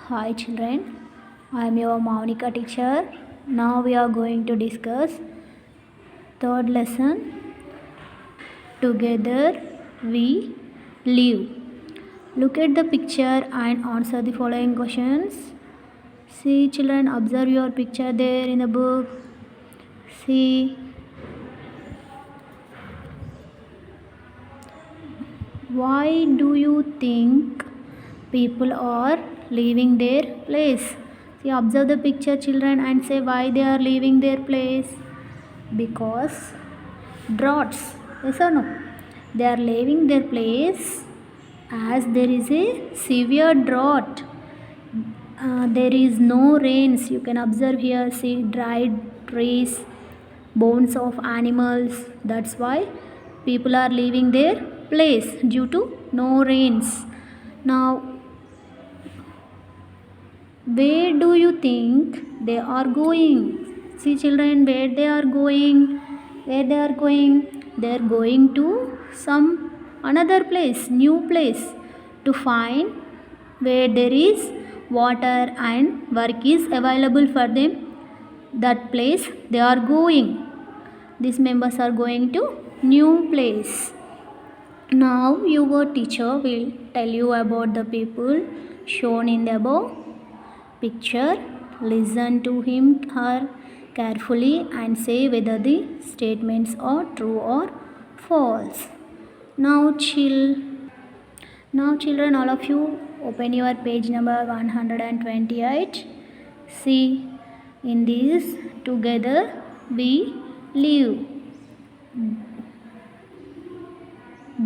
Hi children, I am your Maunika teacher. Now we are going to discuss third lesson. Together we live. Look at the picture and answer the following questions. See children, observe your picture there in the book. See, why do you think people are leaving their place? See, observe the picture children and say why they are leaving their place. Because droughts, yes or no? They are leaving their place as there is a severe drought. There is no rains. You can observe here, see dried trees, bones of animals. That's why people are leaving their place due to no rains. Now, where do you think they are going? See children, where they are going? Where they are going? They are going to some another place, new place, to find where there is water and work is available for them. That place they are going. These members are going to new place. Now your teacher will tell you about the people shown in the above picture. Listen to him her carefully and say whether the statements are true or false. Now children, all of you open your page number 128. See, in this together we live.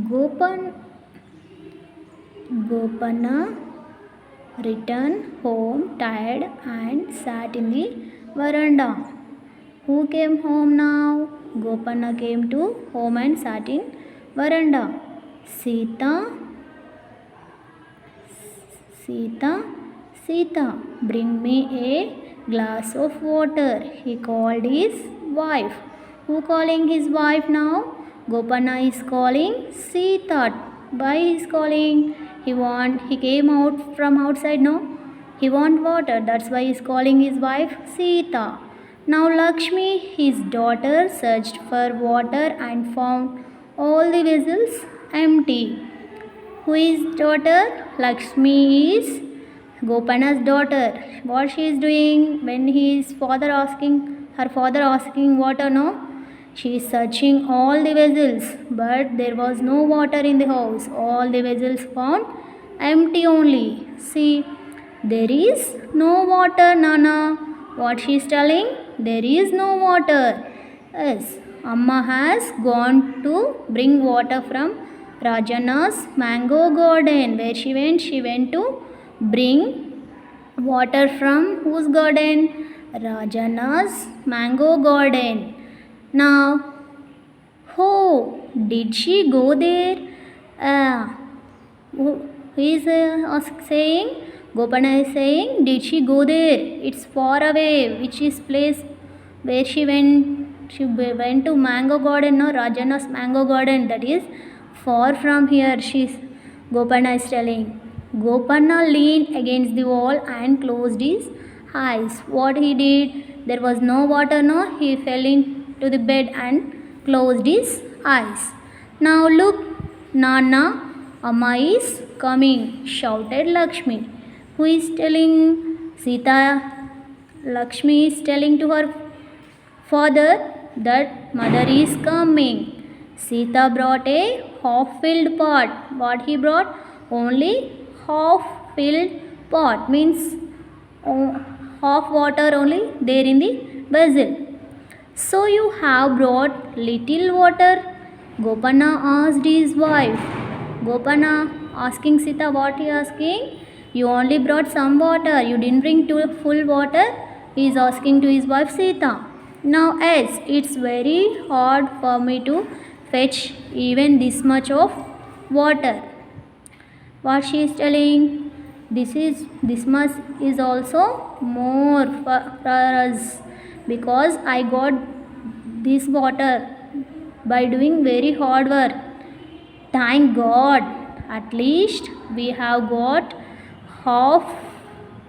Gopana returned home tired and sat in the veranda. Who came home now? Gopana came to home and sat in veranda. Sita, bring me a glass of water. He called his wife. Who calling his wife now? Gopana is calling Sita. Why he is calling? He came out from outside, no? He want water. That's why he is calling his wife Sita. Now Lakshmi, his daughter, searched for water and found all the vessels empty. Who is daughter? Lakshmi is Gopana's daughter. What she is doing when her father asking water, no? She is searching all the vessels, but there was no water in the house. All the vessels found empty only. See, there is no water, Nana. What she is telling? There is no water. Yes, Amma has gone to bring water from Rajana's mango garden. Where she went? She went to bring water from whose garden? Rajana's mango garden. Now, who did she go there? Who is saying? Gopana is saying, did she go there? It's far away. Which is place where she went? She went to mango garden, no? Rajana's mango garden. That is far from here. Gopana is telling. Gopana leaned against the wall and closed his eyes. What he did? There was no water, no? He fell into the bed and closed his eyes. Now look, Nana, Amma is coming, shouted Lakshmi. Who is telling? Sita. Lakshmi is telling to her father that mother is coming. Sita brought a half-filled pot. What he brought? Only half-filled pot. Means half water only there in the vessel. So you have brought little water? Gopana asked his wife. Gopana asking Sita, what he asking? You only brought some water. You didn't bring full water. He is asking to his wife Sita. Now yes, it's very hard for me to fetch even this much of water. What she is telling? This much is also more for us, because I got this water by doing very hard work. Thank God, at least we have got half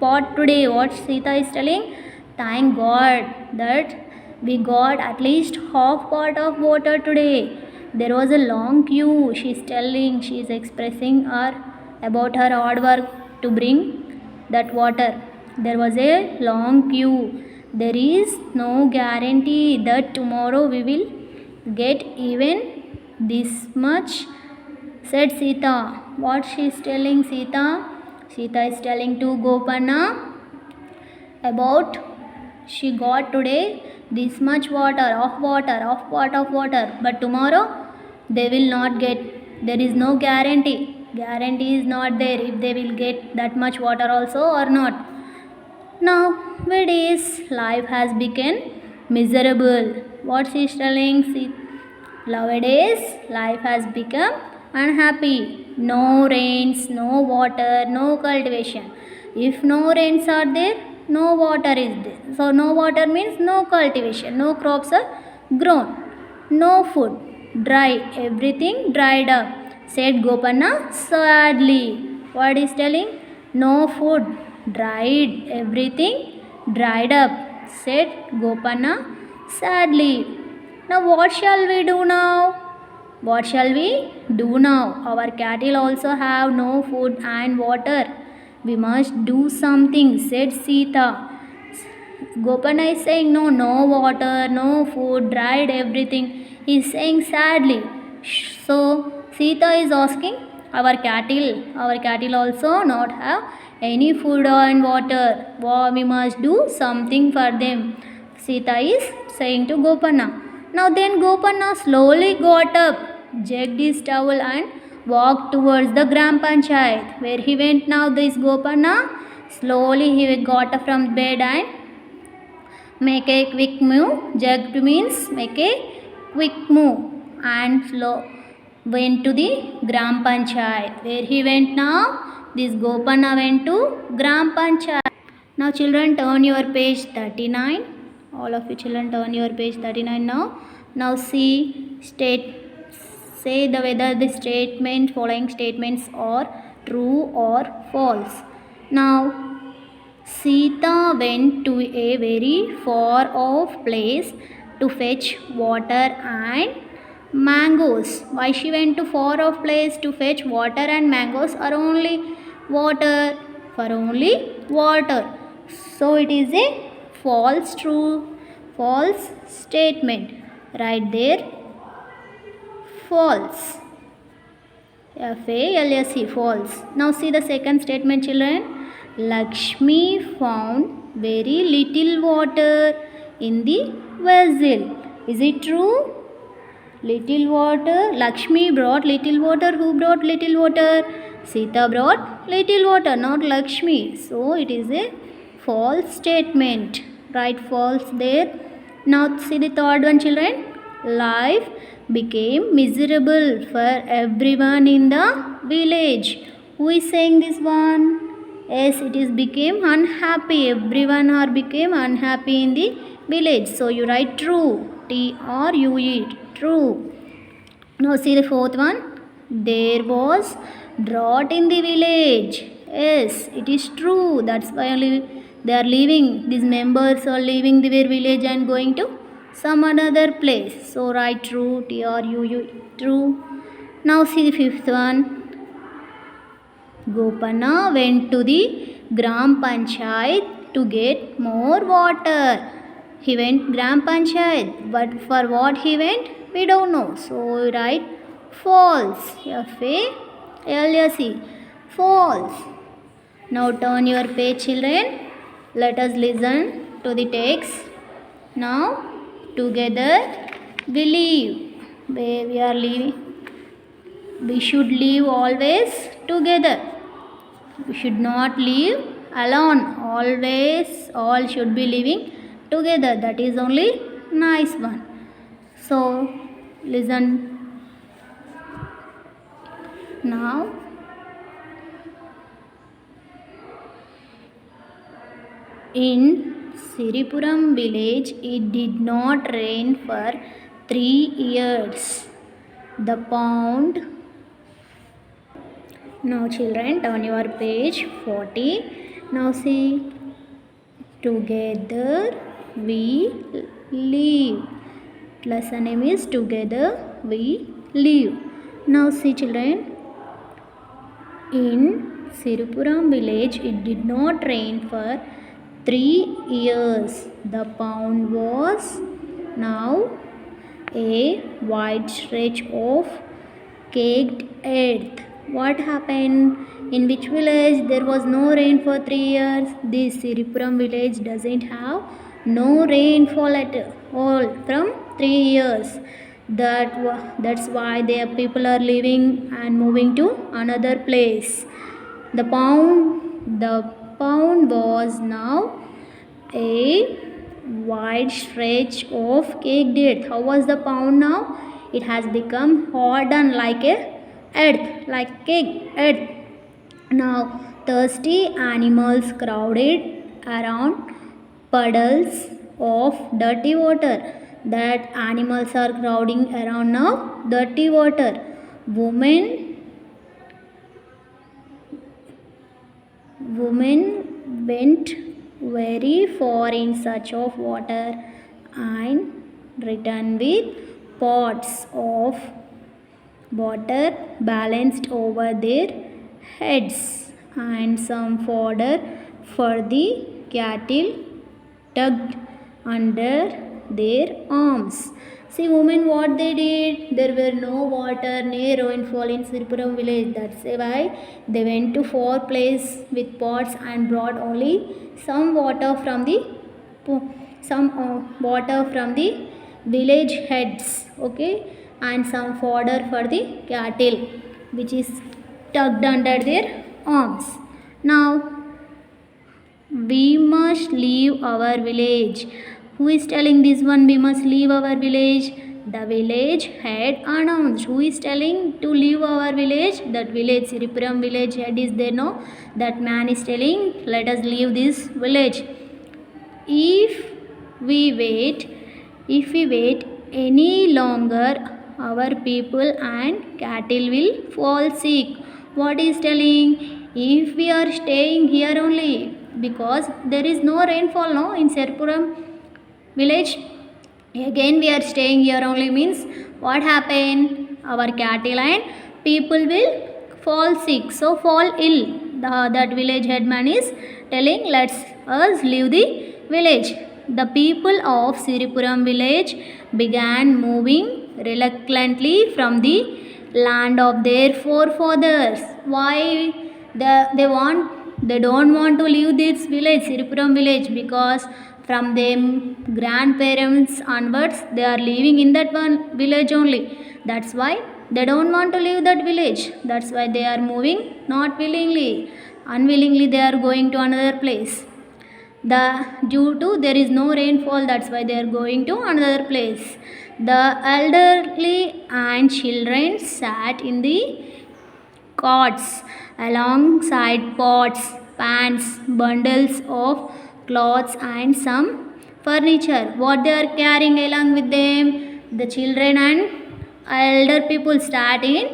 pot today. What Sita is telling? Thank God that we got at least half pot of water today. There was a long queue. She's telling, she's expressing her about her hard work to bring that water. There was a long queue. There is no guarantee that tomorrow we will get even this much, said Sita. What she is telling Sita? Sita is telling to Gopanna about she got today this much water, of pot of water, but tomorrow they will not get. There is no guarantee. Guarantee is not there if they will get that much water also or not. Nowadays life has become miserable. What she is telling? Nowadays life has become unhappy. No rains, no water, no cultivation. If no rains are there, no water is there. So no water means no cultivation, no crops are grown, no food, dry, everything dried up, said Gopanna sadly. What is telling? No food, dried, everything dried up, said Gopanna sadly. Now what shall we do now? What shall we do now? Our cattle also have no food and water. We must do something, said Sita. Gopanna is saying no water, no food, dried everything. He is saying sadly. So Sita is asking, our cattle also not have any food and water. We must do something for them. Sita is saying to Gopanna. Now then Gopanna slowly got up, jagged his towel and walked towards the Gram Panchayat. Where he went now, this Gopanna? Slowly he got up from bed and make a quick move. Jagged means make a quick move and went to the Gram Panchayat. Where he went now? This Gopanna went to Gram Panchayat. Now children, turn your page 39. All of you children, turn your page 39 now. Now see, say whether the following statements are true or false. Now Sita went to a very far off place to fetch water and mangoes. Why she went to far off place to fetch water and mangoes, or only water? For only water. So it is a false statement. Right there, false. F-A-L-S-E, false. Now see the second statement children. Lakshmi found very little water in the vessel. Is it true? Little water. Lakshmi brought little water. Who brought little water? Sita brought little water, not Lakshmi. So it is a false statement. Right, false there. Now see the third one children. Life became miserable for everyone in the village. Who is saying this one? Yes, it is became unhappy. Everyone became unhappy in the village. So you write true. T-R-U-E. True. Now see the fourth one. There was drought in the village. Yes, it is true. That's why only they are leaving. These members are leaving their village and going to some another place. So write true. T-R-U-E. True. Now see the fifth one. Gopanna went to the Gram Panchayat to get more water. He went Gram Panchayat, but for what he went, we don't know. So write false. F-A-L-S-E. False. Now turn your page children. Let us listen to the text. Now together we live. Where we are living. We should live always together. We should not live alone. Always all should be living together. That is only nice one. So listen. Now in Siripuram village it did not rain for 3 years. The pond. Now children, turn your page 40. Now see, together we live. Lesson name is Together We Live. Now see children, in Sirupuram village it did not rain for 3 years. The pond was now a wide stretch of caked earth. What happened? In which village there was no rain for 3 years? This Siripuram village doesn't have no rainfall at all from 3 years. That's why their people are leaving and moving to another place. The pound was now a wide stretch of caked earth. How was the pound now? It has become hardened like a earth, like cake earth. Now thirsty animals crowded around puddles of dirty water. That animals are crowding around now dirty water. Women went very far in search of water and returned with pots of water balanced over their heads and some fodder for the cattle tucked under their arms. See women what they did, there were no water, no rainfall in Siripuram village. That's why they went to far place with pots and brought only some water from the village heads, okay, and some fodder for the cattle which is tucked under their arms. Now we must leave our village. Who is telling this one? We must leave our village. The village head announced. Who is telling to leave our village? That village, Siripuram village head is there, no? That man is telling, let us leave this village. If we wait any longer, our people and cattle will fall sick. What is telling? If we are staying here only, because there is no rainfall, no, in Siripuram village, again we are staying here only means what happened? Our cattle and people will fall sick, so fall ill. That village headman is telling, let's us leave the village. The people of Siripuram village began moving reluctantly from the land of their forefathers. Why they don't want to leave this village, Siripuram village, because from them grandparents onwards they are living in that one village only. That's why they don't want to leave that village. That's why they are moving not willingly. Unwillingly they are going to another place. Due to there is no rainfall, that's why they are going to another place. The elderly and children sat in the cots alongside pots, pans, bundles of clothes and some furniture. What they are carrying along with them? The children and elder people sat in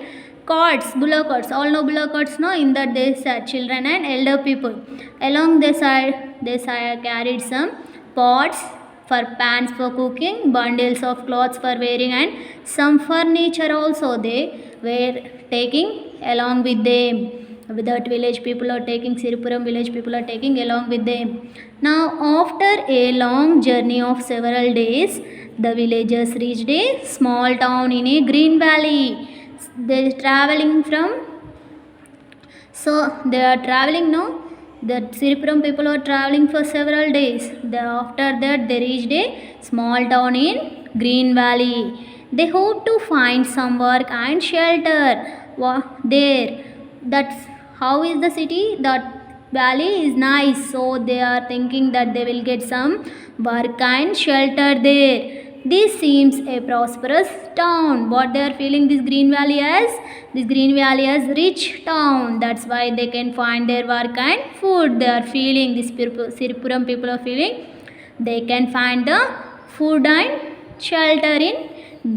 cots, bullock carts. All know bullock carts, no? In that they sat children and elder people. Along the side, they carried some pots for pans for cooking, bundles of clothes for wearing and some furniture also they were taking along with them. With that village people are taking, Siripuram village people are taking along with them. Now after a long journey of several days, the villagers reached a small town in a green valley. They are traveling now. The Siripuram people are traveling for several days. After that they reached a small town in green valley. They hope to find some work and shelter there. That's how is the city? That valley is nice, so they are thinking that they will get some work and shelter there. This seems a prosperous town. What they are feeling this green valley as? This green valley as rich town. That's why they can find their work and food. They are feeling, this Siripuram people are feeling, they can find the food and shelter in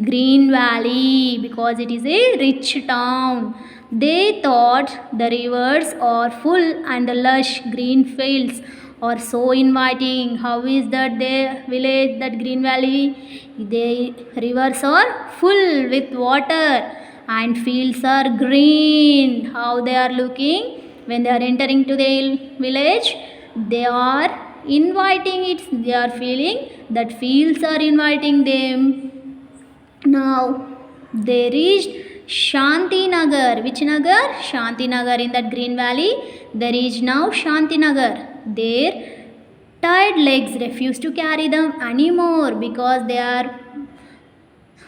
green valley because it is a rich town. They thought the rivers are full and the lush green fields are so inviting. How is that their village, that green valley? The rivers are full with water and fields are green. How they are looking when they are entering to the village? They are inviting it. They are feeling that fields are inviting them. Now they reached Shantinagar. Which Nagar? Shantinagar. In that green valley, they reached now Shantinagar. Their tired legs refuse to carry them anymore because they are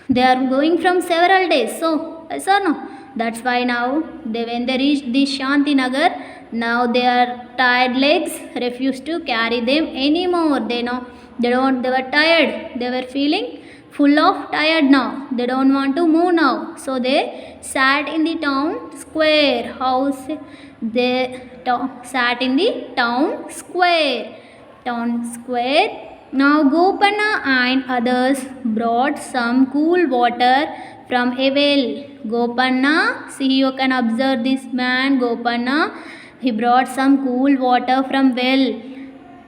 going from several days. So, yes or no? That's why now when they reached the Shantinagar, now their tired legs refuse to carry them anymore. They were tired. They were feeling full of tired now. They don't want to move now. So they sat in the town square. House they sat in the town square. Now Gopana and others brought some cool water from a well. Gopana, see, you can observe this man Gopana. He brought some cool water from well.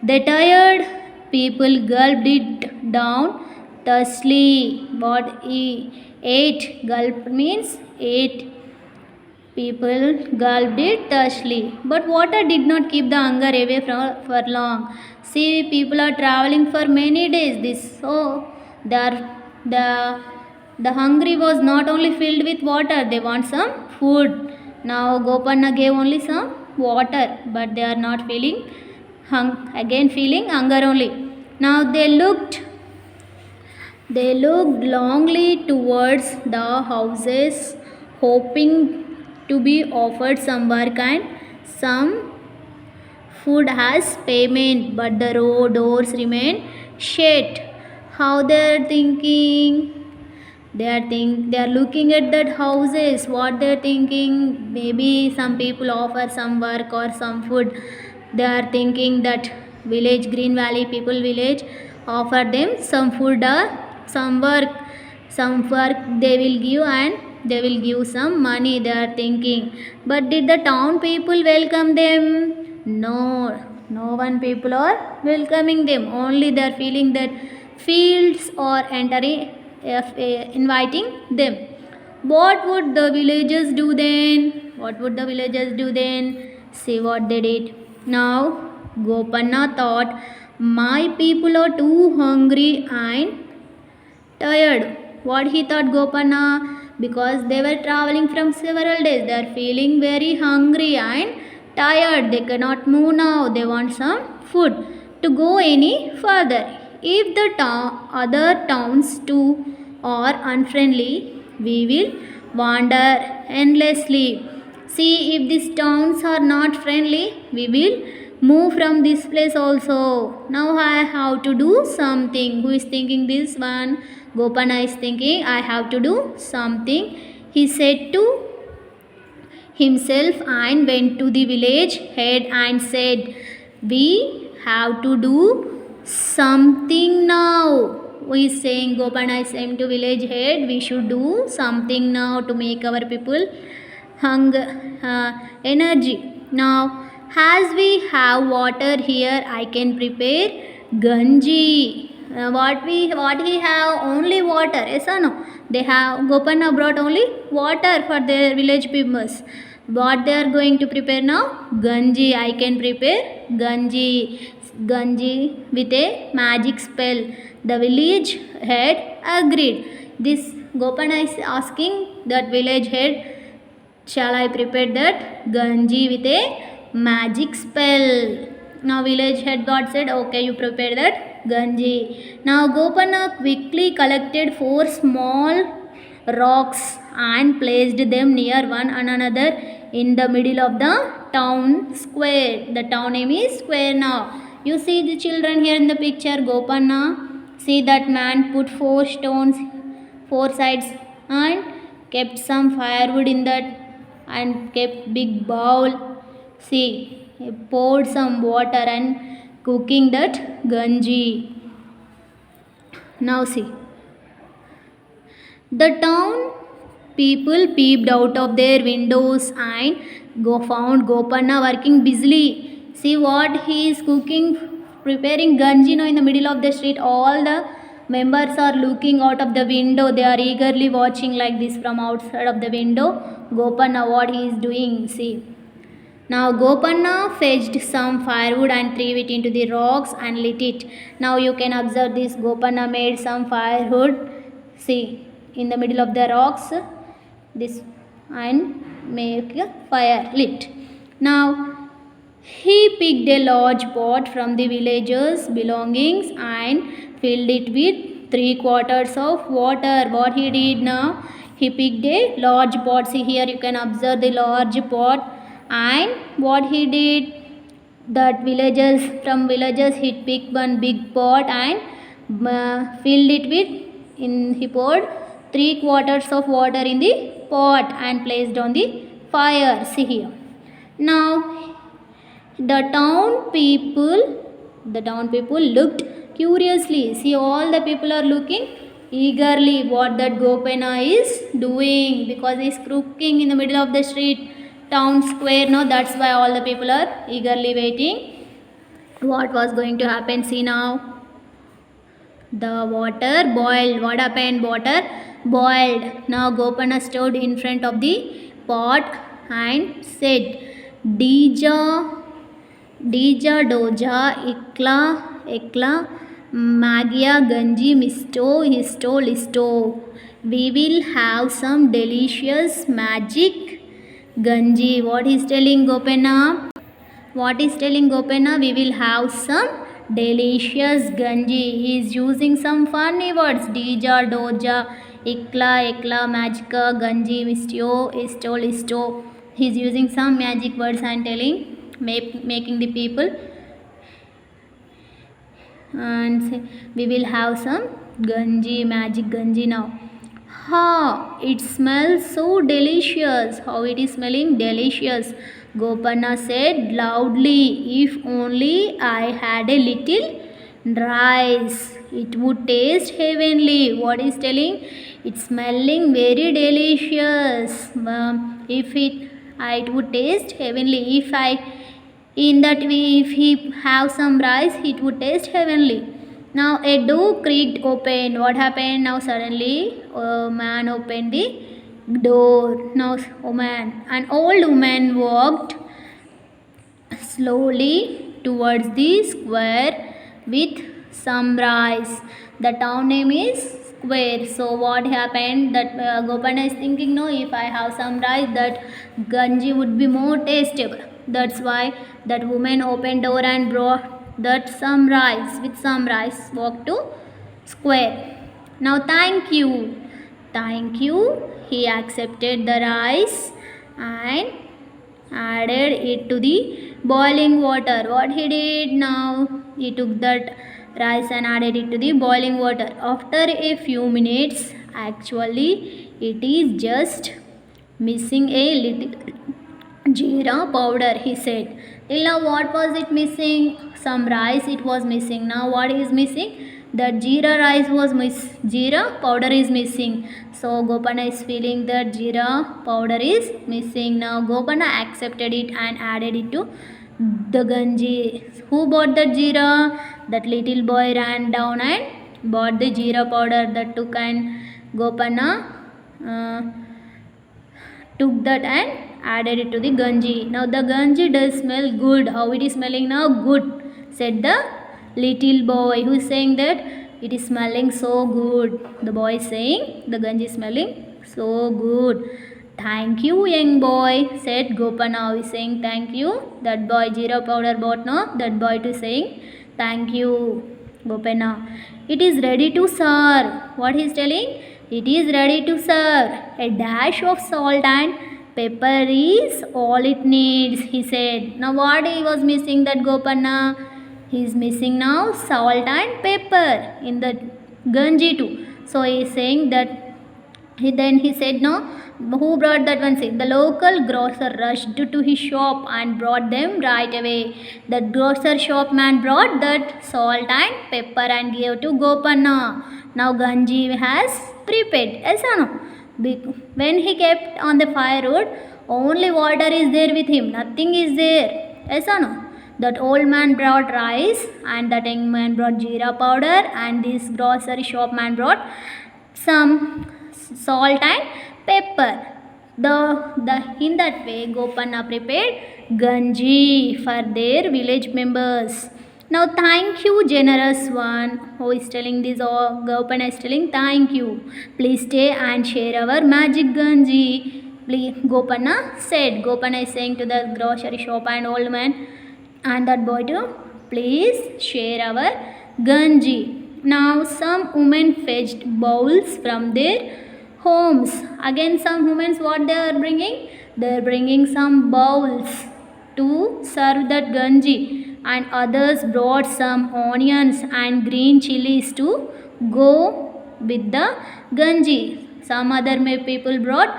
The tired people gulped it down thirstily. What he ate, gulp means ate. People gulped it thirstily. But water did not keep the hunger away for long. See, people are traveling for many days. The hungry was not only filled with water, they want some food. Now Gopanna gave only some water, but they are not feeling feeling hunger only. Now they looked longly towards the houses, hoping to be offered some work and some food as payment, but the doors remain shut. How they are thinking? They are looking at that houses. What they are thinking? Maybe some people offer some work or some food. They are thinking that village, Green Valley people village, offer them some food or some work. Some work they will give and they will give some money, they are thinking. But did the town people welcome them? No one people are welcoming them. Only they are feeling that fields are inviting them. What would the villagers do then? See what they did. Now Gopanna thought, my people are too hungry and tired. What he thought, Gopanna? Because they were traveling from several days, they are feeling very hungry and tired. They cannot move now. They want some food to go any further. If the other towns too are unfriendly, we will wander endlessly. See, if these towns are not friendly, we will move from this place also. Now I have to do something. Who is thinking this one? Gopanna is thinking, I have to do something. He said to himself and went to the village head and said, we have to do something now. Who is saying? Gopanna is saying to village head, we should do something now to make our people energy. Now, as we have water here, I can prepare ganji. What he have? Only water. Yes or no? They have, Gopanna brought only water for their village peoples. What they are going to prepare now? Ganji. I can prepare ganji. Ganji with a magic spell. The village head agreed. This Gopanna is asking that village head, shall I prepare that ganji with a magic spell? Now village head god said, okay, you prepare that ganji. Now Gopanna quickly collected 4 small rocks and placed them near one another in the middle of the town square. The town name is square now. You see the children here in the picture, Gopanna. See that man put 4 stones, 4 sides, and kept some firewood in that and kept big bowl. See, he poured some water and cooking that ganji. Now see, the town people peeped out of their windows and found Gopanna working busily. See what he is cooking, preparing ganji in the middle of the street. All the members are looking out of the window. They are eagerly watching like this from outside of the window. Gopanna, what he is doing, see. Now Gopanna fetched some firewood and threw it into the rocks and lit it. Now you can observe this. Gopanna made some firewood, see, in the middle of the rocks, this, and make a fire lit. Now he picked a large pot from the villagers' belongings and filled it with 3/4 of water. What he did now? He picked a large pot. See here, you can observe the large pot. And what he did? That villagers he picked one big pot and filled it with. He poured 3/4 of water in the pot and placed on the fire. See here. Now the town people looked curiously. See, all the people are looking eagerly what that Gopanna is doing, because he is cooking in the middle of the street, town square. No, that's why all the people are eagerly waiting what was going to happen. See now, the water boiled. What happened? Water boiled. Now Gopanna stood in front of the pot and said, Dija doja ekla magia ganji histo listo. We will have some delicious magic ganji. What is telling Gopanna? We will have some delicious ganji. He is using some funny words. Dija doja ekla magica ganji histo listo. He is using some magic words and telling, making the people and say, we will have some ganji, magic ganji now. It smells so delicious. How it is smelling? Delicious. Gopanna said loudly, if only I had a little rice, it would taste heavenly. What is telling? It's smelling very delicious. If it would taste heavenly. If he have some rice, it would taste heavenly. Now a door creaked open. What happened? Now suddenly a man opened the door. Now an old woman walked slowly towards the square with some rice. The town name is Square. So what happened? That Gopanna is thinking, no, if I have some rice, that ganji would be more tastable. That's why that woman opened door and brought that some rice. With some rice, walked to Square. Now thank you. He accepted the rice and added it to the boiling water. What he did now? He took that rice and added it to the boiling water. After a few minutes, actually it is just missing a little jeera powder, he said. Till now what was it missing? Some rice it was missing. Now what is missing? That jeera powder is missing. So Gopanna is feeling that jeera powder is missing. Now Gopanna accepted it and added it to the ganji. Who bought that jeera? That little boy ran down and bought the jeera powder. That took, and Gopanna took that and added it to the ganji. Now the ganji does smell good. How it is smelling now? Good, said the little boy. Who is saying that it is smelling so good? The boy is saying the ganji is smelling so good. Thank you, young boy, said Gopanna. Who is saying thank you? That boy jeera powder bought, no? That boy to saying thank you, Gopanna. It is ready to serve. What he is telling? It is ready to serve. A dash of salt and pepper is all it needs, he said. Now what he was missing, that Gopanna? He is missing now salt and pepper in the ganji too. So he is saying that. Then he said, no, who brought that one? Say, the local grocer rushed to his shop and brought them right away. The grocer shopman brought that salt and pepper and gave to Gopanna. Now ganji has prepared. Yes or no? When he kept on the firewood, only water is there with him, nothing is there. Yes or no? That old man brought rice, and that young man brought jeera powder, and this grocery shop man brought some salt and pepper. In that way, Gopanna prepared ganji for their village members. Now, thank you, generous one who is telling this. Or Gopanna is telling, thank you. Please stay and share our magic ganji. Please, Gopanna said. Gopanna is saying to the grocery shop and old man and that boy too, please share our ganji. Now, some women fetched bowls from their homes. Again, some women, what they are bringing? They are bringing some bowls to serve that ganji, and others brought some onions and green chilies to go with the ganji. Some other people brought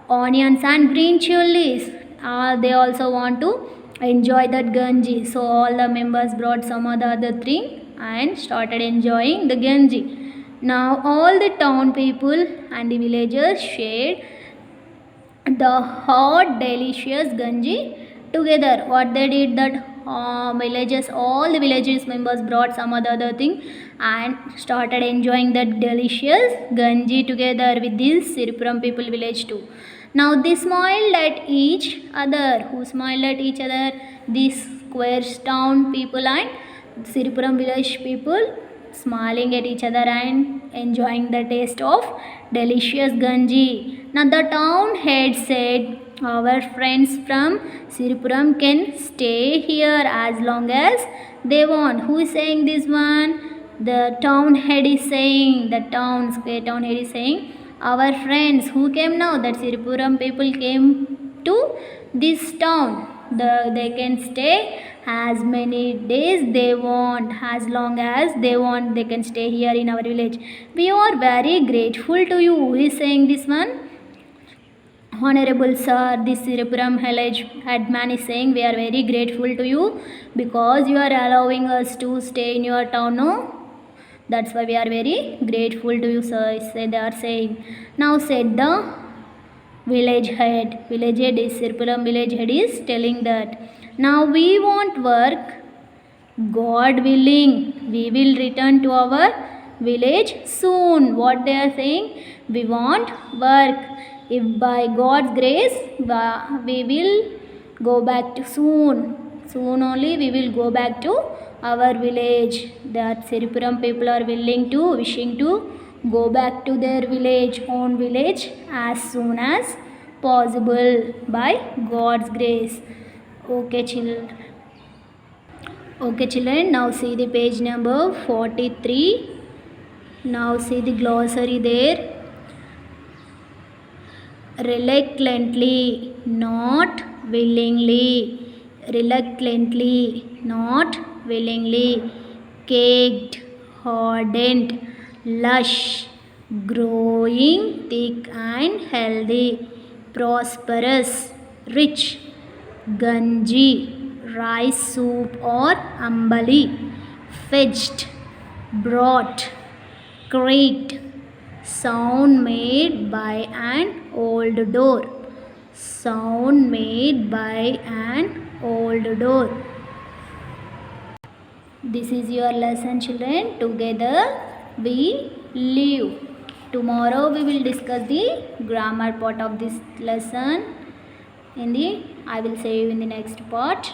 onions and green chilies. They also want to enjoy that ganji. So all the members brought some other thing and started enjoying the ganji. Now all the town people and the villagers shared the hot delicious ganji together. What they did, that all the villages members brought some other thing and started enjoying that delicious ganji together with this Siripuram people village too. Now they smiled at each other. Who smiled at each other? These square town people and Siripuram village people smiling at each other and enjoying the taste of delicious ganji. Now the town head said, our friends from Siripuram can stay here as long as they want. Who is saying this one? The town head is saying, the square town head is saying, our friends who came now, that Siripuram people came to this town. They can stay as many days they want, as long as they want, they can stay here in our village. We are very grateful to you. Who is saying this one? Honorable sir, this Siripuram village headman is saying, we are very grateful to you because you are allowing us to stay in your town. No? That's why we are very grateful to you, sir. They are saying. Now said the village head. Village head is Siripuram village head is telling that. Now we want work. God willing, we will return to our village soon. What they are saying? We want work. If by God's grace, we will go back to soon. Soon only we will go back to our village. That Siripuram people are wishing to go back to their village, own village, as soon as possible by God's grace. Okay, children. Okay, children. Now see the page number 43. Now see the glossary there. Reluctantly, not willingly. Reluctantly, not willingly. Caked, hardened, lush, growing thick and healthy, prosperous, rich, ganji, rice soup or ambali, fetched, brought, creaked, sound made by an old door. Sound made by an old door. This is your lesson, children. Together we live. Tomorrow we will discuss the grammar part of this lesson. I will see you in the next part.